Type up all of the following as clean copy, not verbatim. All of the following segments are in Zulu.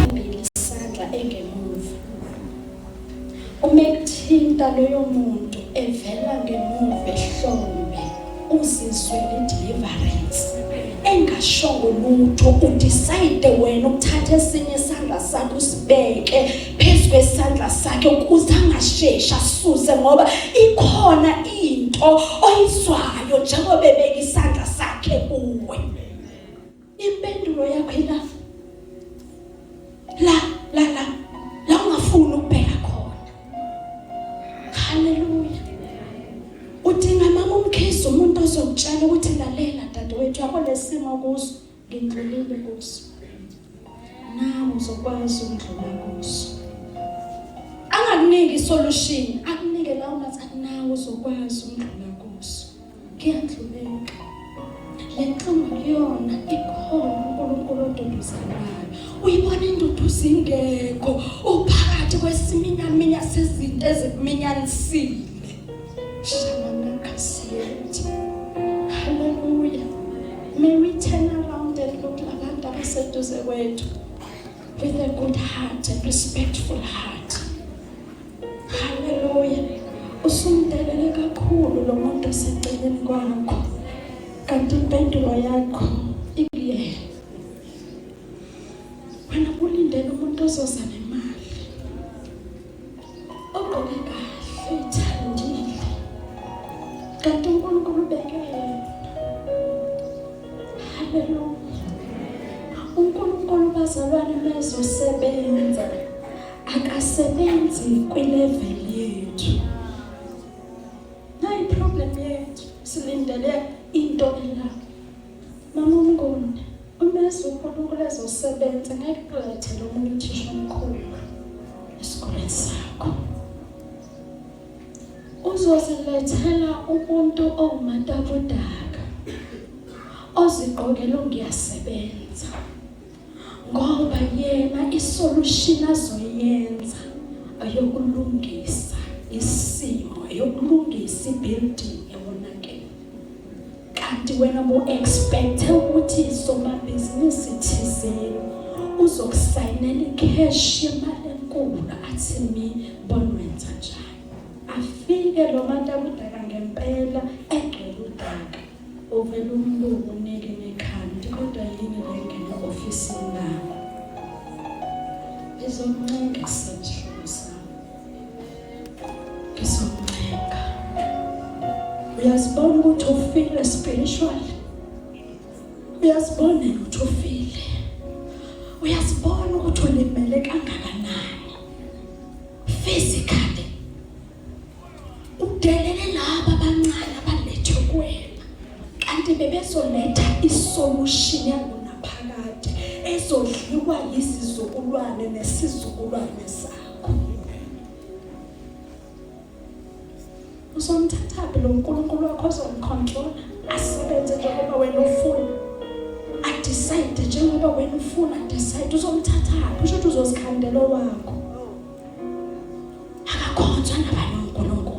phambili isandla engemuva. Uma ekuthinta loyo muntu evela ngemuva ehlombe, uzizwe le-deliverance. Engashongo lutho, udecide wena ukuthatha esinye isandla sakho usibeke phezu kwesandla sakhe ukuze angasheshi asuze, ngoba ikhona into oyizwayo njengoba ebeka isandla sakhe kuwe. Impendulo yakho ila la ungafuni ukubheka khona. Haleluya. Udinga mama umkhisi umuntu ozokutshela ukuthi lalela dadewethu, yabo lesimo kuso ngindlulile kuso, nawe uzokwazi ukudlula kuso. Angakuniki isolution, akunike la ungathi nawe uzokwazi ukudlula kuso. Ngiyadluleka. Le nhlungu kuyona ikhona uNkulunkulu oduduzelayo. Uyibona induduzo ingekho, uphakathi kwesiminyaminya sezinto ezikuminyanisile. Shalom kasiyeti. Hallelujah. May we turn around and look labantu abaseduze kwethu with a good heart and respectful heart. Hallelujah. Usumdelele kakhulu lo muntu oseceleni kwakho, kanti impendulo yakho ikuyena. Wena ulindele umuntu ozoza nemali, ogqoke kahle, ethandile, kanti uNkulunkulu ubeke yena. Haleluya. uNkulunkulu bazalwane mezosebenza, akasebenzi kwilevel yethu. Nayi problem yethu, silindele into ela. Mama uMnguni, umezi uNkulunkulu ezosebenza ngeke kulethele omunye uthisha omkhulu esikoleni sakho. Uzozilethela umuntu owumatabudaka ozigqokela ngiyasebenza, ngoba yena isolution azoyenza ayokulungisa isimo, ayokulungisa ibuilding ebonakele. Kanti wena bo-expect ukuthi somabhizinisi thizeni uzokusayinela icash yemali enkulu, athi mi bona wenza njani. Afike lo matabudaka ngempela egcwele udaka, ovela umlungu unike nekhandi, kodwa yini lengena ofisini lakho izomncenga isithunzi sakho, izomncenga. Uyazibona ukuthi ufile spiritual, uyazibona ukuthi ufile, uyazibona ukuthi ulimele kangakanani physically. Udelele laba abancane abalethwe kuwena, kanti bebezoletha isolution yangonaphakade ezodliwa yisizukulwane nesizukulwane sakho. Uzomthatha lo uNkulunkulu wakho ozomcontrol, asebenze njengoba wena ufuna, adecide njengoba wena ufuna, decide. Uzomthatha usho ukuthi uzozikhandela wakho, akakhonzwa nabanye uNkulunkulu.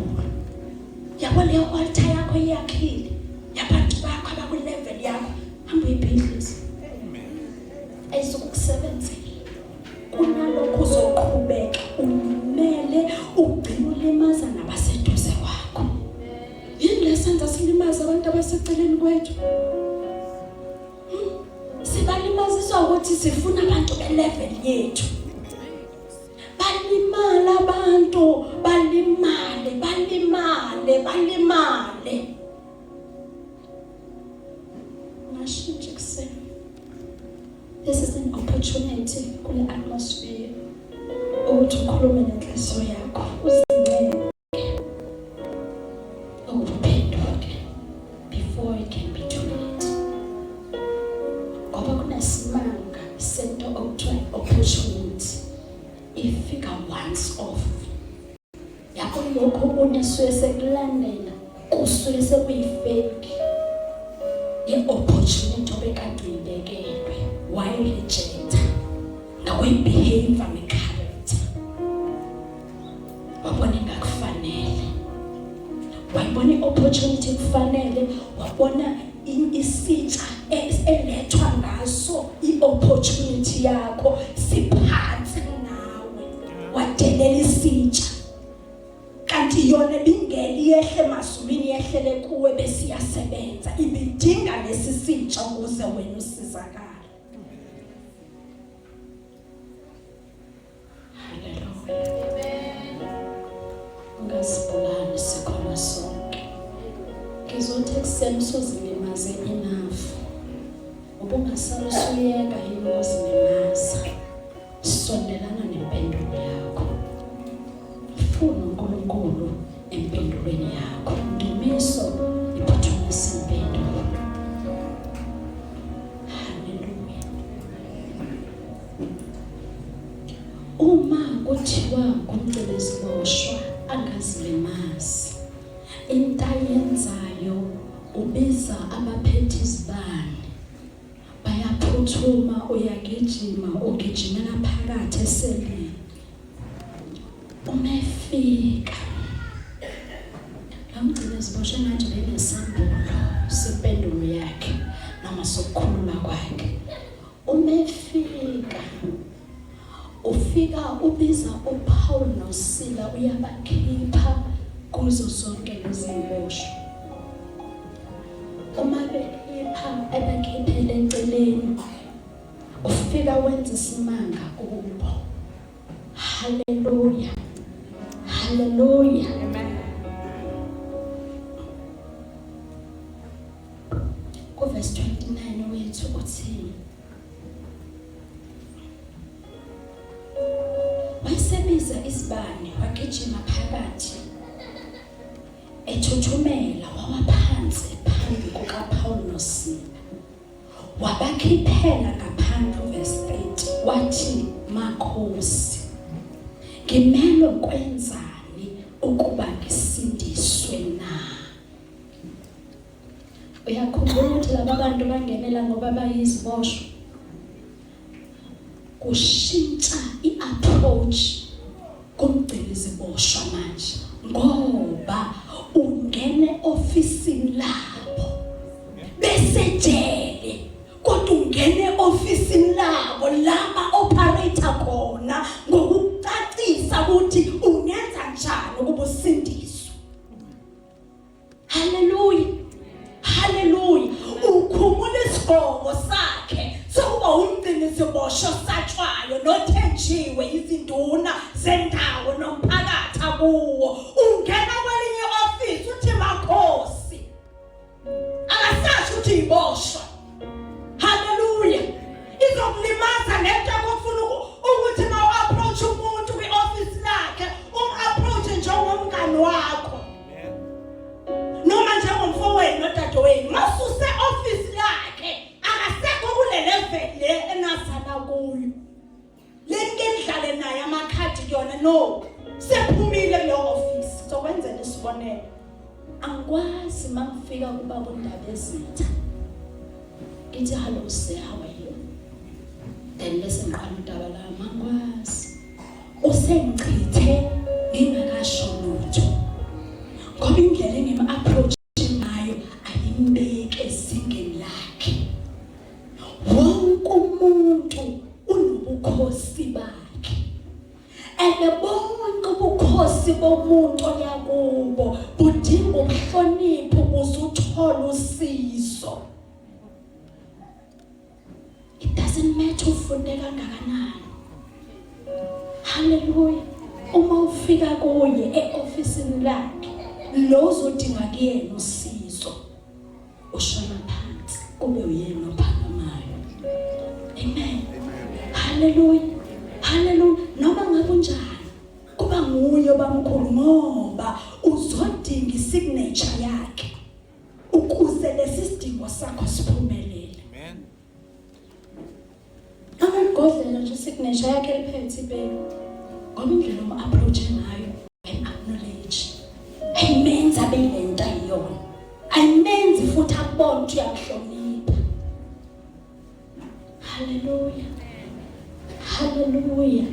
Yabo leyo altar yakho iyakhile, yabantu bakho abakulevel yakho, hamba uyibhidlize. Ayizokusebenzela. Kunalokho uzoqhubeka umele ugcine ulimaza nabaseduze kwakho. Yini lesenza silimaza abantu abaseceleni kwethu? Sibalimaziswa ukuthi sifuna abantu belevel yethu. Balimala abantu, balimale. Mashintshe kusena. This is an opportunity kule atmosphere ukuthi ukhulume nenhliziyo yakho, uzimele uphenduke before it can be too late. Ngoba kunesimanga sento okuthiwa opportunity ifika once off. Yabo lokho unesuke sekulandela kusuke sekuyifake i-opportunity obekade uyibekelwe, wayirejecta ngokwebehavior necharacter. Wabona ingakufanele, wayibona i-opportunity kufanele, wabona isitsha elethwa ngaso i-opportunity yakho sipha wadelela isitsha kanti yona bingeli yehle emazulwini yehlele kuwe bese iyasebenza ibidinga lesi sitsha ukuze wena usizakale. Ungasibulali sikhona sonke. Ngizothi ekuseni usuzilimaze enough. Ubungasala usuyeka yini ukuzilimaza. Sondelana nempendulo yakho. Funa uNkulunkulu empendulweni yakho. Ndumiso iphuthumisa impendulo. Hallelujah. Uma kuthiwa ngumcebisi boshwa angazilimazi, into ayenzayo ubiza abaphethe izibani bayaphuthuma uyagijima ugijimela phakathi eseleni. Umefika lamcebisi boshwa manje benesambulo sempendulo yakhe noma sokukhuluma kwakhe. Umefika ufika ubiza uPaul noSila uyabakhipha kuzo zonke lezi ziboshwa. Uma bekhipha abakhiphele eceleni ufika wenza isimanga kubo. Hallelujah. Hallelujah. Amen. Verse 29 wethu uthi wayesebiza isibane wagijima phakathi ethuthumela wawaphansi phambi kukaPaul noSila wabakhiphela ngaphandle. Verse 8 wathi makhosi ngimele kwenzani ukuba ngisindiswe na? Uyakhumbula ukuthi laba bantu bangenela ngoba bayiziboshwa. Kushintsha iapproach kumcebisi boshwa manje ngoba ungene ofisini labo bese jele kodwa ungene ofisini labo laba operator khona ngokucacisa ukuthi ungenza njani ukuba usindiswe. Hallelujah. Hallelujah. Ukhumula isigqoko sakhe sokuba umcebisi boshwa satshwayo nothenjiwe izinduna zendawo nomphakathi akuwo. Ungena kwelinye office uthi makhosi akasasho ukuthi iboshwa. Hallelujah. Izokulimaza lento akufuna ukuthi mawu-approach umuntu kwi-office lakhe approach njengomngani wakho noma njengomfowenu nodadewenu. Masuse office lakhe akasekho kule level le enazana kuyo. Lenke ndlale naye amakhadi kuyona no. Sephumile kule office. Sokwenzela isibonelo. Angikwazi mangifika kuba kundaba ezitha. Ngithi hello sir, how are you? Then bese ngiqala udaba la mangikwazi. Usengichithe ngingakasho lutho. Ngoba indlela engima-approach ngayo ayimbeke ezingeni lakhe. Wonke umuntu unobukhosi bakhe. Bonke ubukhosi bomuntu oyakubo budinga ukuhlonipha ukuze uthole usizo. It doesn't matter ufunde kangakanani. Hallelujah. Uma ufika kuye e-ofisini lakhe lo uzodinga kuyena usizo ushona phansi kube uyena ophakamayo. Amen. Hallelujah. Hallelujah. Noma ngabe unjani kuba nguye bamkhulu ngoba uzodinga isignature yakhe ukuze lesi sidingo sakho siphumelele. Amen. Angagodlela nje isignature yakhe eliphethe ibele ngoba indlela uma-approach ngayo acknowledge ayimenzi abe lento ayiyona, ayimenzi futhi akubone ukuthi uyakuhlonipha. Hallelujah. Hallelujah.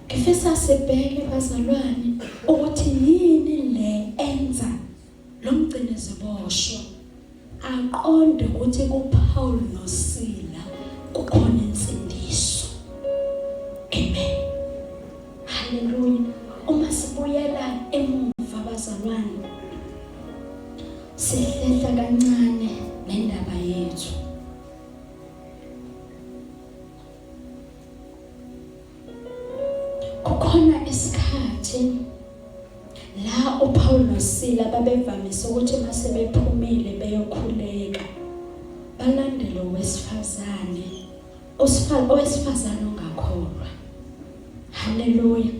Ngifisa sibheke bazalwane ukuthi yini le enza lo mcebisi boshwa aqonde ukuthi kuPaul noSila kukhona insindiso. Amen. bazalwane, sihlehla kancane nendaba yethu. Kukhona isikhathi la uPaul noSila babevamise ukuthi mase bephumile beyokhuleka balandele owesifazane, owesifazane ongakholwa. Haleluya.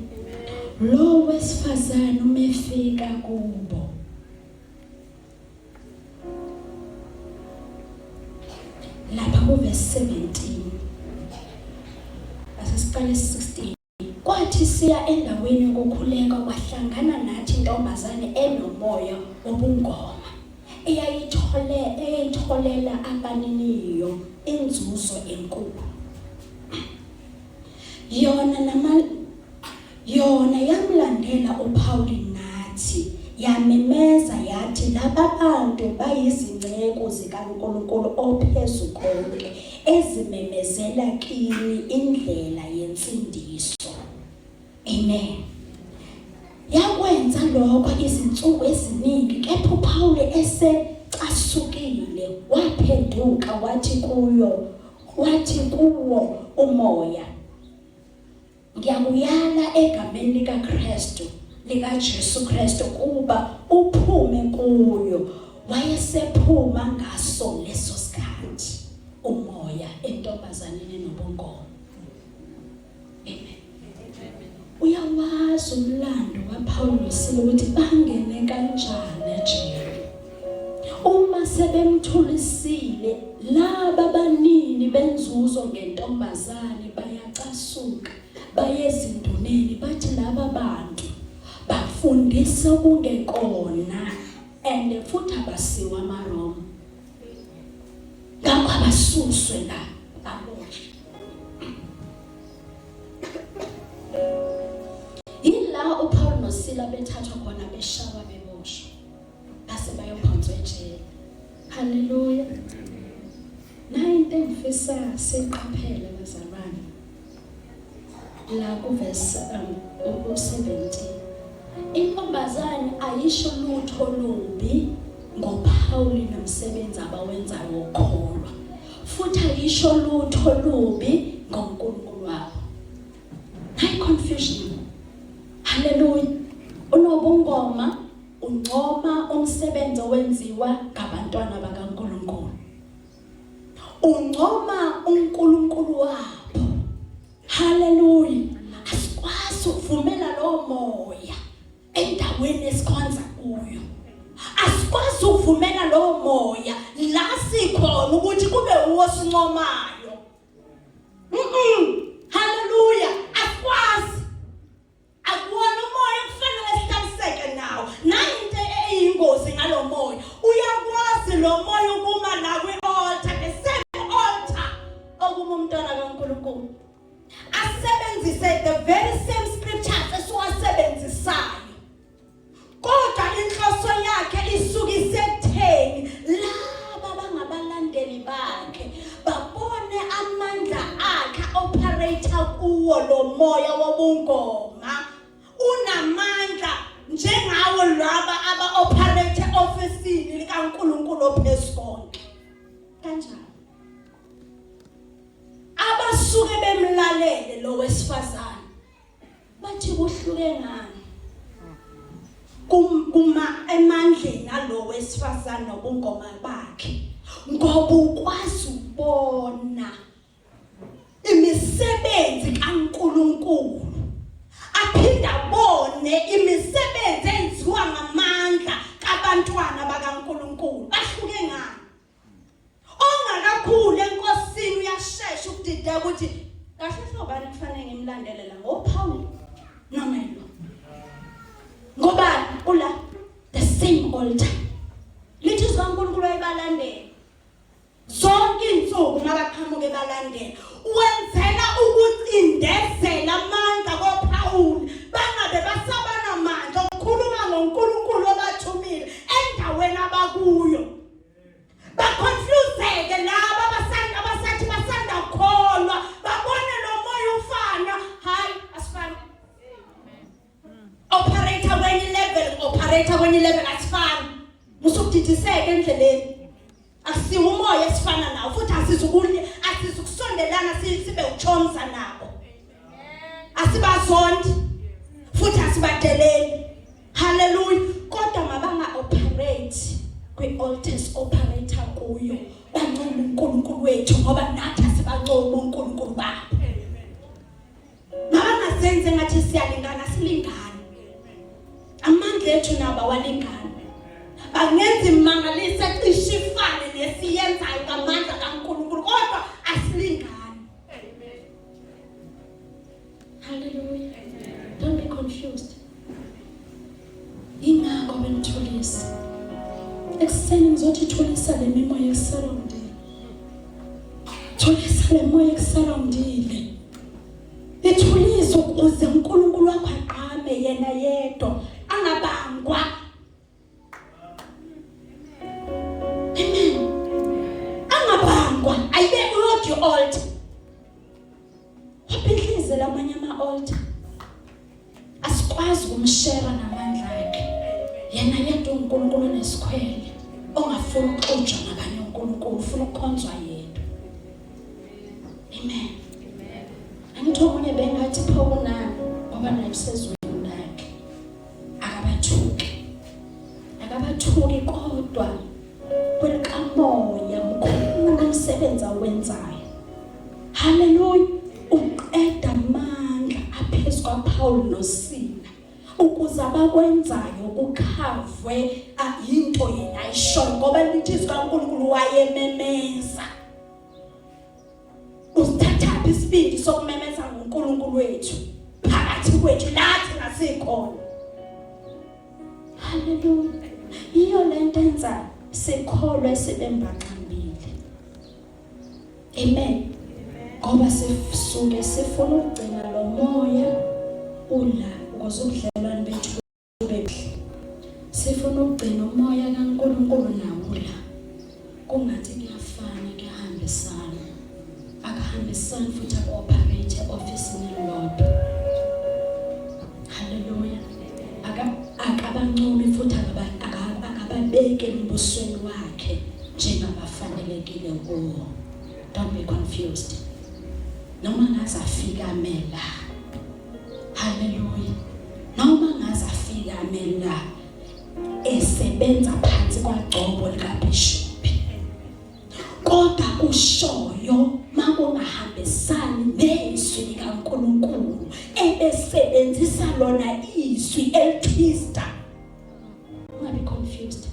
Lo wesifazane umefika kubo, lapha kuverse 17 asesiqale 16. Kwathi siya endaweni yokukhuleka kwahlangana nathi intombazane enomoya obungoma eyayitholela abaniniyo inzuzo enkulu. Yona yamlandela uPaul nathi yamemeza yathi laba bantu bayizingceko zikaNkulunkulu ophezulu konke ezimemezela kini indlela yensindiso. Amen. Yakwenza lokho izinsuku eziningi, kepha uPaul esecasukile waphenduka wathi kuwo umoya, ngiyakuyala egameni likaKristu, likaJesu Kristu kuba uphume kuyo. Wayesephuma ngaso leso sikhathi umoya entombazaneni nobungoma. Amen. Uyawazi umlando waPaul noSila ukuthi bangene kanjani ejele. Uma sebemthulisile laba banini benzuzo ngentombazane bayacasuka, bayezinduneni bathi laba bantu bafundisa kungekona and futhi abasiwa amaRoma. Ngakho abasuswe la baboshwe. Ila uPaul noSila bethathwa khona beshawa beboshwa base bayophonswa ejele. Haleluya. Into engifisa siqaphele bazalwane la kuverse 17. Intombazane ayisho lutho lubi ngoPaul nomsebenzi abawenzayo wokholwa, futhi ayisho lutho lubi ngoNkulunkulu wabo. High confusion. Haleluya. Unobungoma uncoma umsebenzi owenziwa ngabantwana bakaNkulunkulu, uncoma uNkulunkulu wabo. Haleluya. Asikwazi ukuvumela lo moya endaweni esikhonza kuyo. Asikwazi ukuvumela lo moya la sikhona ukuthi kube uwosincomayo. Haleluya. Asikwazi. Akuwona umoya kufanele sihlaliseke nawo. Into eyingozi ngalo moya, uyakwazi lo moya ukuma la kwi-altar, the same altar okuma umntwana kaNkulunkulu. Asebenzise the very same scriptures esiwasebenzisayo, kodwa inhloso yakhe isuka isekutheni laba bangabalandeli bakhe babone amandla akhe operator kuwo lo moya wobungoma. Unamandla njengawo laba aba-operate ofisini likaNkulunkulu ophezulu konke. Kanjani? Abasuke bemlalele lo wesifazane bathi kuhluke ngani kuma emandleni alo wesifazane nobungoma bakhe, ngoba ukwazi ukubona imisebenzi kaNkulunkulu, aphinda abone imisebenzi enziwa ngamandla kabantwana bakaNkulunkulu. Bahluke ngani? Ongakakhulu enkosini uyashesha ukudideka ukuthi kahle sobani kufanele ngimlandelela ngoPaul noma lo. Ngoba ula the same altar. Lithi uNkulunkulu ayibalandela zonke insuku mabaqhamuke balandela. Wenzela ukucindezela amandla koPaul bangabe basabana amandla ukukhuluma ngoNkulunkulu obathumile endaweni abakuyo. Bakonfuseke laba abasathi basanda kukholwa, babone lo moya ufana. Hayi asifani. Operator when level operator kwenye level asifani musukudidiseka endleleni akusiwo umoya esifana nawo futhi asizukusondelana sibe uchomza nabo asibazondi futhi asibadeleli hallelujah kodwa mabanga operate kwi-altars operator kuyo bancoma uNkulunkulu wethu ngoba nathi asibancoma uNkulunkulu babo mabangasenze ngathi siyalingana silingane amandla ethu nabo awalingani bangenza imangalisa cisifane nesiyenzayo ngamandla kaNkulunkulu kodwa asilingani hallelujah don't be confused ingakho benithulisa ekuseni ngizothi thulisa le mimoya esurroundile thulisa le moya esurroundile ithulisa ukuze uNkulunkulu wakho aqame yena yedwa angabangwa amen angabangwa ayibe uyothi altar waphindlize lamanye ama-altar asikwazi ukumshera namandla akhe yena yedwa uNkulunkulu nesikhwele ongafuna ukuxotsha nabanye uNkulunkulu ufuna ukukhonzwa yedwa amen angithi omunye bengathi phawunani ngoba naye usezweni lakhe akabathuki kodwa kwelikamoya mkhulu umsebenzi awenzayo hallelujah uqeda amandla aphezu kwaPaul noSila ukuze abakwenzayo kukhavwe into yena ayishoyo ngoba lithi kaNkulunkulu wayememeza usithatha isibindi sokumemeza ngoNkulunkulu wethu phakathi kwethu lathi nasikhona hallelujah iyo lento enza sikholwe sibembaqambile amen ngoba sifuna ukugcina lo moya ula ukuze ubudlelwane bethu bube buhle sifuna ukugcina umoya kaNkulunkulu nawula kungathi kuyafana kuyahambisana akahambisani futhi operate office nelodwa hallelujah akabancumi futhi akababeke embusweni wakhe njengabafanelekile kuwo don't be confused noma ngaze afika amela hallelujah noma ngaze afika amela esebenza phansi kwagcobo likaBishop kodwa kushoyo makungahambisani nezwi likaNkulunkulu ebesebenzisa lona izwi elithista ungabe confused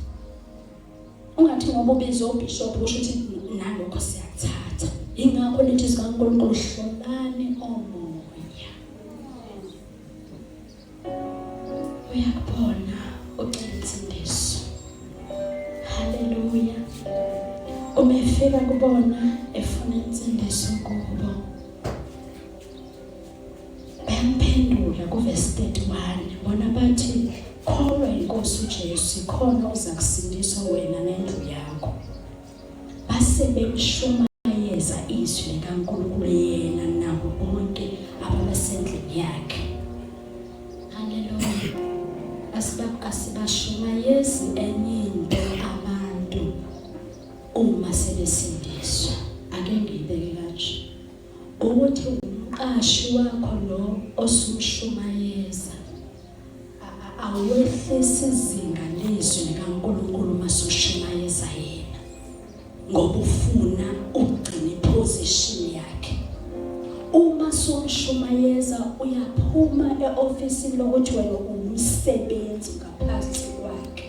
ungathi ngoba ubizo uBishop usho ukuthi nalokho siyathatha ingakho lithi sikaNkulunkulu hlolani omoya uyakubona ucela insindiso hallelujah umefika kubona efuna insindiso kubo bamphendula kuverse 31 bona bathi kholwa inkosi uJesu khona uza kusindisa wena nendlu yakho base bemshumayeza izwi likaNkulunkulu yena nabo bonke ababasendlini yakhe hallelujah asibashumayezi enye into abantu uma sebesindiswa ake ngibeke kanje ukuthi umqashi wakho lo osumshumayeza awehlisa izinga lezwi likaNkulunkulu masushumayeza yena ngoba ufuna ukugcina iposition yakhe uma somshumayeza uyaphuma eofisini lokuthi wena umsebenzi ngaphansi kwakhe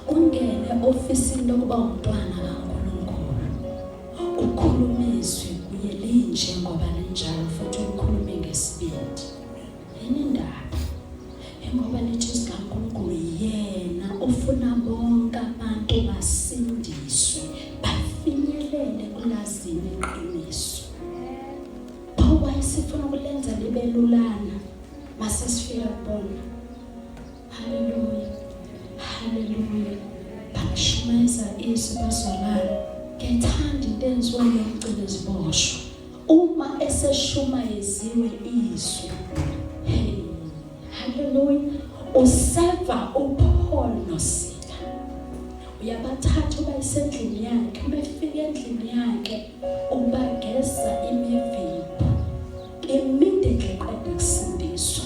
ungene eofisini lokuba umntwana kaNkulunkulu ukhuluma izwi kuye linje ngoba linjalo futhi ukhulume ngesibindi yini indaba ngoba lithi sikaNkulunkulu yena ufuna bonke abantu basindiswe bafinyelele kulazini iqiniso ngoba sifuna ukulenza libe lulana mase sifika kubona hallelujah hallelujah bashumayeza izwi bazolala ngethanda into enziwa yomcilo eziboshwa uma eseshumayeziwe izwi hallelujah useva uPaul noSila. Uyabathatha ubayisendlini yakhe, ubefika endlini yakhe ubageza imivimbo. Immediately qeda kusindiswa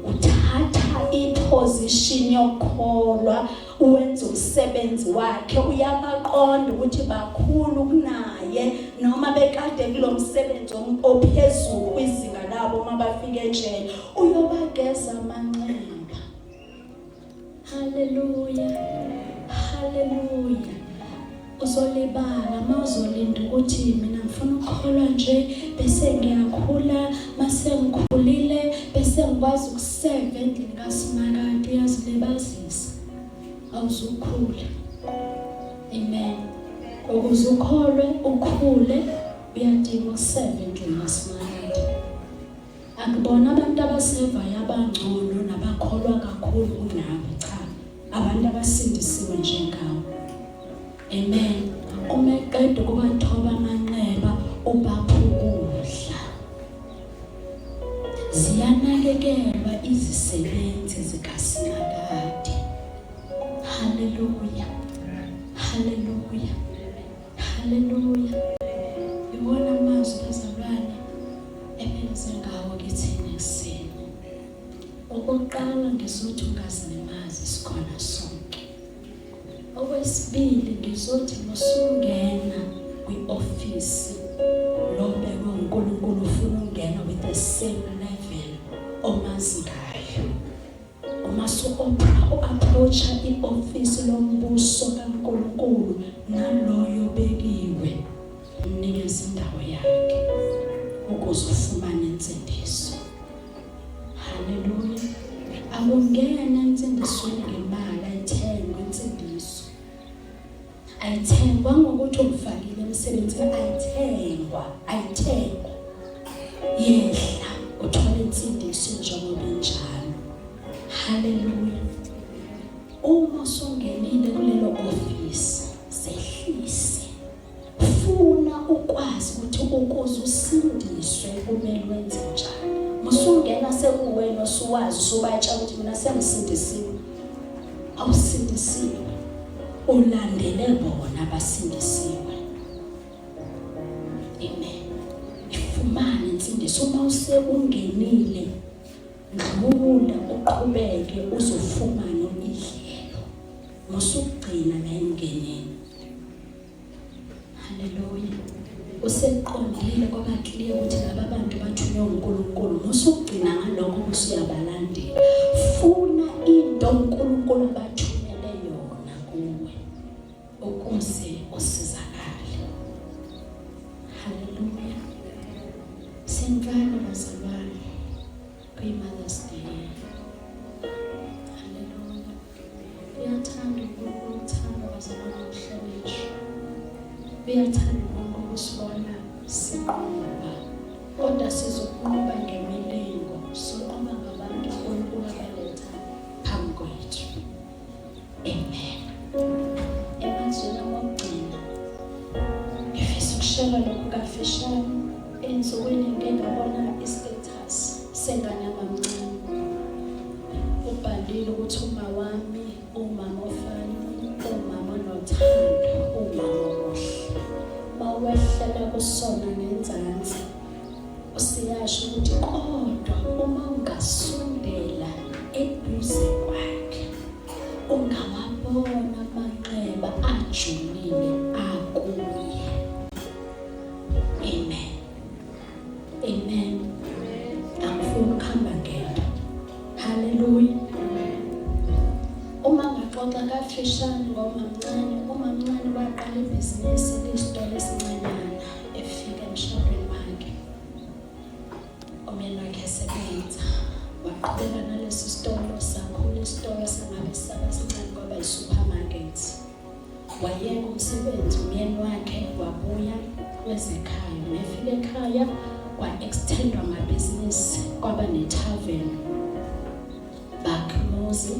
uthatha iposition yokholwa, uwenza umsebenzi wakhe. Uyabaqonda ukuthi bakhulu kunaye, noma bekade kulomsebenzi ophezulu kwizinga labo. Uma bafika ejele uyobageza amanxeba. Haleluya, haleluya. Uzolibala mawuzolinda ukuthi mina ngifuna ukukholwa nje bese ngiyakhula, mase ngikhulile bese ngikwazi ukuseva endlini kaSimakade. Uyazilibazisa, awuzukhula. Amen. Ukuze ukholwe ukhule uyadinga ukuseva endlini kaSimakade. Akubona abantu abasevayo abangcono nabakholwa kakhulu kunabo, cha. Abantu abasindisiwe njengawe. Amen. Uma eqeda ukubathoba amanxeba ubapha ukudla. Ziyanakekelwa izisebenzi zikaSimakade. Haleluya, haleluya, haleluya. Iwona amazwi bazalwane ebenze ngawo kithina ekuseni. Okokuqala ngizothi ungazilimazi sikhona sonke. Okwesibili ngizothi musungena kwi-office lobekwe uNkulunkulu ufuna ungena with the same level omazi ngayo. Uma approacha i-office lombuso kaNkulunkulu naloyo bekiwe, mnikeze indawo yakhe ukuze ufumane insindiso. Haleluya. Akungena insindisweni ngemali, ayithengwe insindiso. Ayithengwa ngokuthi umfakile emsebenzini, ayithengwa. Yehla uthola insindiso njengoba injalo. Haleluya. Uma usungenile kulelo office, sehlise. Funa ukwazi ukuthi ukuze usindiswe kumele wenze njani. Musungena sekuwena osuwazi usubatsha ukuthi mina sengisindisiwe. Awusindisiwe. Ulandele bona abasindisiwe. Amen. Ifumane insindiso. Uma usekungenile, dlula uqhubeke uzofumana idlelo. Musugcina la emngeneni. Haleluya. Useqondile kwaba clear ukuthi laba bantu bathunywe uNkulunkulu. Musugcina ngalokho usuyabalandela. Funa into uNkulunkulu abathumele yona kuwe ukuze usizakale. Haleluya. Sengivale bazalwane kwi-Mother's Day. Haleluya. Uyathanda ukuthanda bazalwane ukuhlonishwa. Uyathanda ukusibona siqhuba, kodwa sizoqhuba ngemilingo, soqhuba ngabantu uNkulunkulu abaletha phambi kwethu. Amen. Emazweni okugcina ngifisa ukushela lokhu kafishane. Ensukwini ngike ngabona i-status sengane yamamncane. Ubhalile ukuthi umawami umama ofana, umama onothando, umama omuhle. Mawehlela kusona ngenzansi, usiyasho ukuthi kodwa uma ungasondela eduze kwakhe, ungawabona amanxeba ajulile akuye. Amen. Amen. Angifuni ukuhamba ngedwa. Haleluya. Uma ngaxoxa kafishane ngomamncane, umamncane waqala ibhizinisi lesitolo esincanyana efika emshadweni wakhe. Umyeni wakhe esebenza, waqhubeka nalesi sitolo, sakhula isitolo sangabe saba sincane kwaba yi-supermarket. Wayeka umsebenzi umyeni wakhe wabuya kwezekhaya. Nefika ekhaya kwa-extendwa amabhizinisi kwaba ne-tavern. Bakumuzi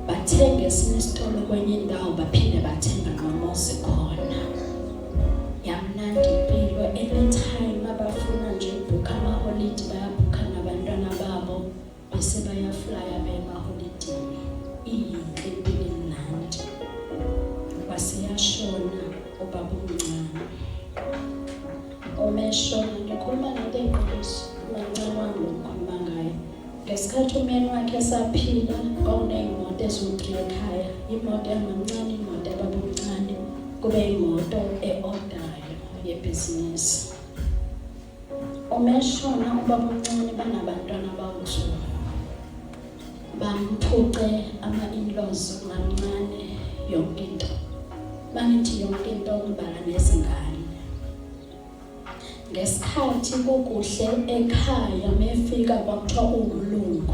bathenga esinye isitolo kwenye indawo, baphinde bathenga nomuzi khona. Yamnandi impilo. Anytime abafuna nje ukubhukha amaholidi bayabhukha nabantwana babo bese bayaflya bema holidi. iyinto emnandi. Wasiyashona ubaba omncane. Umeshona ngikhuluma ngento eyiqiniso, umancane wami ngikhuluma ngayo. Ngesikhathi umyeni wakhe esaphila, kwakuney'moto eziwu-3 ekhaya. Imoto yamancane, imoto yababa omncane, kube imoto e-odayo yebhizinisi. Umeshona ubaba omncane banabantwana abawu-2. Bamphuce ama-in-laws mancane yonke into. Bangithi yonke into ngibala nezingane. Ngesikhathi kukuhle ekhaya mefika kwakuthiwa uwumlungu.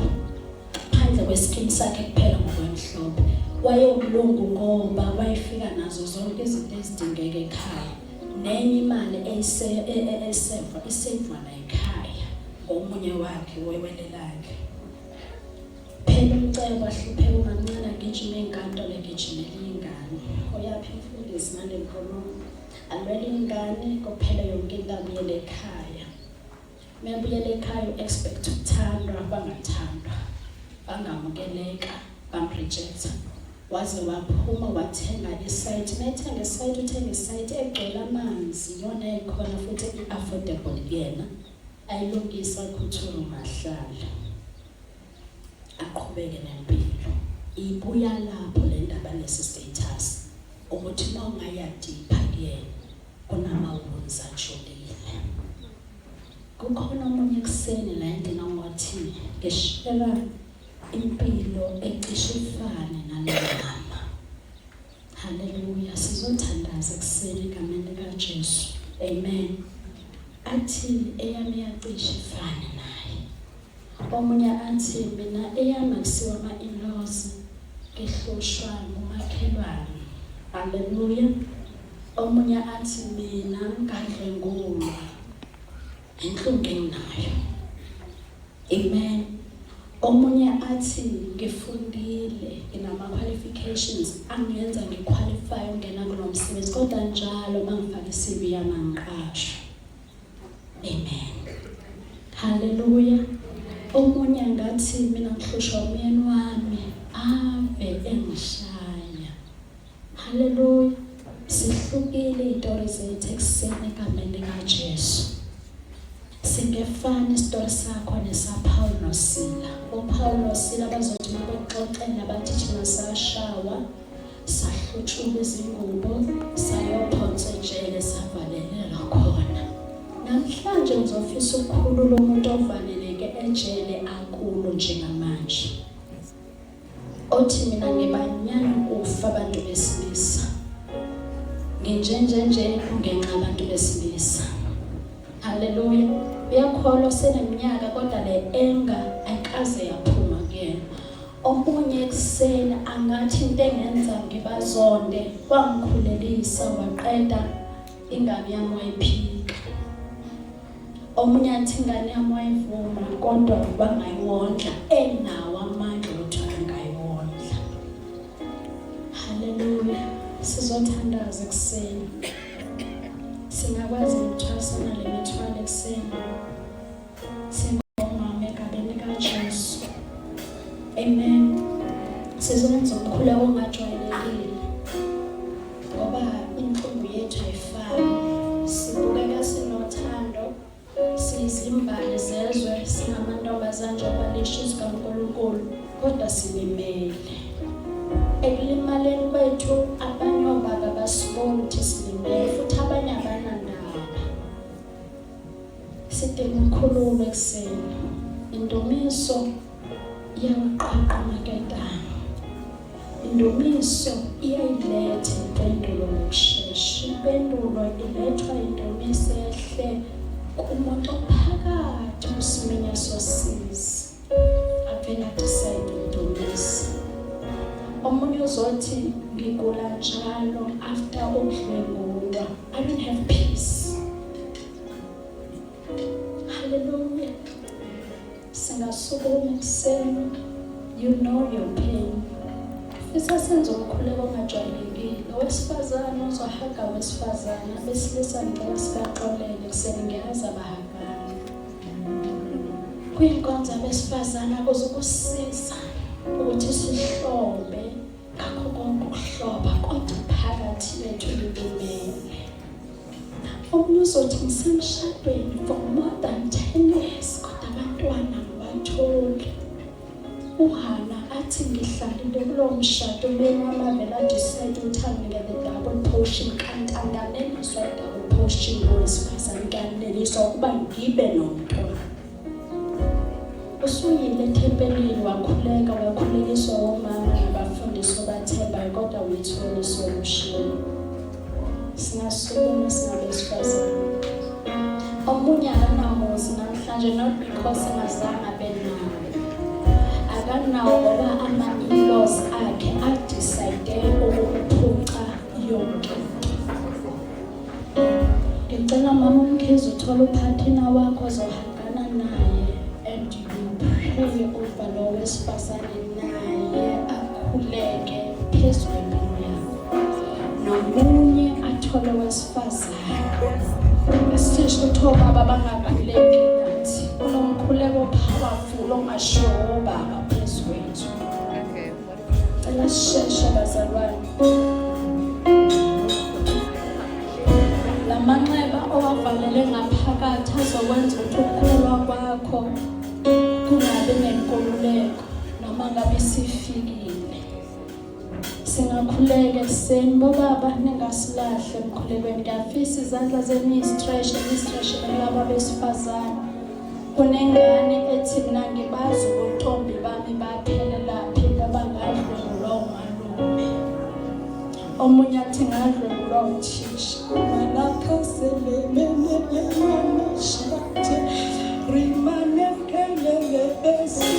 Phandle kwesikhini sakhe kuphela ngokwemhlophe. Wayewumlungu ngoba wayefika nazo zonke izinto ezidingeka ekhaya. Nenye imali esevwa la ekhaya ngomunye wakhe wewelelakhe. Phela umcebo wahlupheka umancane agijima enkantolo egijimela iy'ngane. Uyaphi mfundisi ngale nkulumo? Alwela ingane kuphela yonke into abuyele ekhaya. Mebuyele ekhaya u-expect ukuthandwa, bangathandwa, bangamukeleka, bamrejecta. Waze waphuma wathenga isite. Methenga isite, uthenga isite egcwele amanzi, yona ekhona futhi i-affordable kuyena. Ayilungisa khuthula mahlala. Aqhubeke nempilo. Ibuya lapho le ndaba lesi status. Ukuthi uma ungayadipha kuyena, kunamawunzi ajulile. Kukhona omunye ekuseni la endina ngothi ngishela impilo ecishe ifane nalena. Haleluya, sizothandaza ekuseni egameni likaJesu. Amen. Athi eyami yacishe ifane naye. Omunye athi mina eyami akusiwa ama-in-laws, ngihlushwa ngumakhelwane. Haleluya. Omunye athi mina ngadlengulwa inhlungu enginayo. Amen. Omunye athi ngifundile, nginama-qualifications angenza ngiqualify ungena kulo msebenzi, kodwa njalo mangifaka i-CV yami angiqashwa. Amen. Haleluya. Omunye ngathi mina ngihlushwa umyeni wami ave engishaya. Haleluya. Sihlukile iy'tori zethu ekuseni egameni likaJesu. Singefani isitori sakho nesaPawulu noSila. uPawulu noSila bazothi mabexoxela bathi thina sashawa, sahlutshulwa izingubo, sayophonsa ejele, savalelelwa khona. Namhlanje ngizofisa ukukhulula umuntu ovaleleke ejele akulo njengamanje. Othi mina ngibanyana ukufa abantu besilisa. Ngenxa abantu besilisa. Haleluya. Uyakholwa seneminyaka kodwa le enga ayikaze yaphuma kuyena. Omunye ekuseni angathi into engenza ngibazonde, wangikhulelisa waqeda ingane yami wayiphika. Omunye athi ingane yami wayivuma kodwa bangayiwondla, enawo amandla ukuthi angayiwondla. Haleluya. Sizothandaza ekuseni. Singakwazi ukuthwasana le mithwalo ekuseni. Singomama egameni likaJesu. Amen. Sizokwenza ukukhuleka ongajwayelekile. Ngoba inhlungu yethu ayifani. Sibukeka sinothando, siyizimbali zezwe, singamantombazane njengoba lisho izwi likaNkulunkulu, kodwa silimele. Ekulimaleni kwethu abanye obaba basibona ukuthi silimele, futhi abanye abanandaba. Sidinga ukukhululwa ekuseni. Indumiso iyaqaqa amaketane. Indumiso iyayiletha impendulo ngokushesha. Impendulo ilethwa indumiso ehle kumuntu ophakathi kusimenya sosizi. Avela decide indumiso. Omunye uzothi ngigula njalo after ukudlengulwa. I don't have peace. Hallelujah. Singasukuma ekuseni. You know your pain. Fisa senza ukukhuleka ongajwayelekile. Owesifazane uzohaga owesifazane. Abesilisa ngicela sikaxolele ekuseni ngiyazi abahagana. Kuyinkonzo abesifazane ukuzukusiza. ukuthi sihlobe ngakho konke ukuhloba kodwa phakathi bethu libumele. Omunye uzothi ngisemshadweni for more than 10 years kodwa abantwana ngibatholi. uHana athi ngihlalile kulo mshado bemama vela decide ukuthi angeke the double portion kanti anganeliswa double portion wesifazane kaneliswa ukuba ngibe nomntwana. Usuyile ethempelini wakhulekiswa omama nabafundisi abathembayo kodwa wethola solution. Singasukuma singabesifazane. Omunye akanamuzi namhlanje not because engazange abe nawo. Akanawo ngoba ama-in-laws akhe adecide ukuphuca yonke. Ngicela mama uMkhize uthole uphathina wakho ozohangana naye and you pray over lo wesifazane naye akhuleke phezu kwempilo yakho. Nomunye athole wesifazane. Sisho ukuthi obaba bangakhuleki nathi. Unomkhuleko powerful ongashiwo obaba phezu kwethu. Okay. Cela sisheshe bazalwane. Lamanxeba owavalele ngaphakathi azokwenza ukuthi ukukhulelwa kwakho kungabi nenkululeko noma ngabe sifikile. Singakhuleka ekseni bobaba ningasilahle emkhulekweni. Ngiyafisa izandla zenu stretch laba besifazane. Kunengane ethi mina ngibazi ubuntombi bami baphelela laphi abangadlwe ngulowo malume. Omunye athi ngadlwe ngulowo thisha. Malapha selebelele mashate rimane kelele bese